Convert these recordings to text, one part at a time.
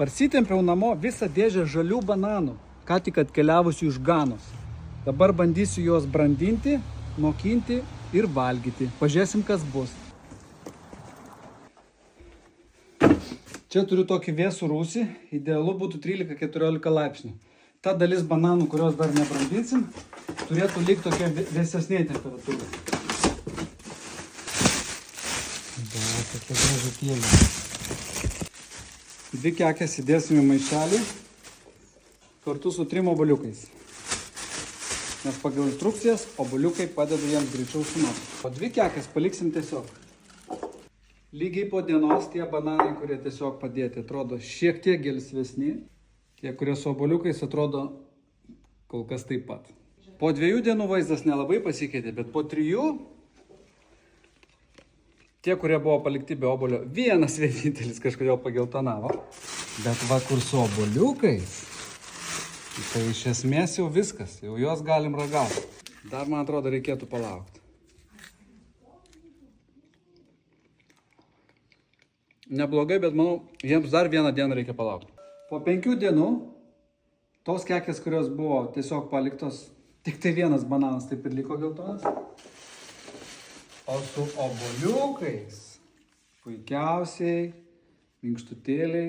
Parsitempiau namo visą dėžę žalių bananų, ką tik atkeliavusių iš Ganos. Dabar bandysiu juos brandinti, mokinti ir valgyti. Pažiūrėsim, kas bus. Čia turiu tokį vėsų rūsį, idealu būtų 13-14 laipsnių. Ta dalis bananų, kurios dar nebrandinsim, turėtų likti tokia vėsesnė temperatūra. Tokia gražutėlė. 2 kekės įdėsim į maišelį kartu su 3 obuoliukais. Nes pagal instrukcijas obuoliukai padeda jiems greičiau sunokti. O 2 kekės paliksim tiesiog. Lygiai po dienos tie bananai, kurie tiesiog padėti, atrodo šiek tiek gelsvesni. Tie, kurie su obuoliukais, atrodo kol kas taip pat. Po 2 dienų vaizdas nelabai pasikeitė, bet po 3 tie, kurie buvo palikti be obuolio, vienas vienintelis kažkodėl pageltonavo. Bet va, kur su obuoliukais, tai iš esmės jau viskas, jau juos galim ragauti. Dar, man atrodo, reikėtų palaukti. Neblogai, bet manau, jiems dar vieną dieną reikia palaukti. Po 5 dienų, tos kekės, kurios buvo tiesiog paliktos, tik tai vienas bananas taip ir liko geltonas. O su obuoliukais puikiausiai, minkštutėliai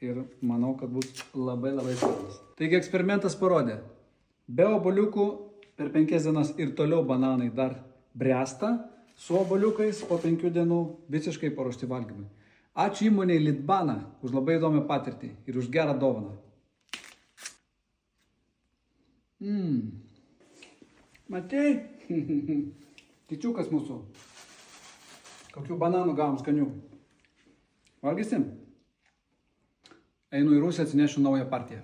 ir manau, kad bus labai svarus. Taigi eksperimentas parodė, be obuoliukų per 5 dienas ir toliau bananai dar bręsta, su obuoliukais po 5 dienų visiškai paruošti valgymui. Ačiū įmonei Litbana už labai įdomią patirtį ir už gerą dovaną. Matei? Tyčiukas mūsų. Kokių bananų gavom skanių. Valgysim? Einu į Rusiją, atsinešiu naują partiją.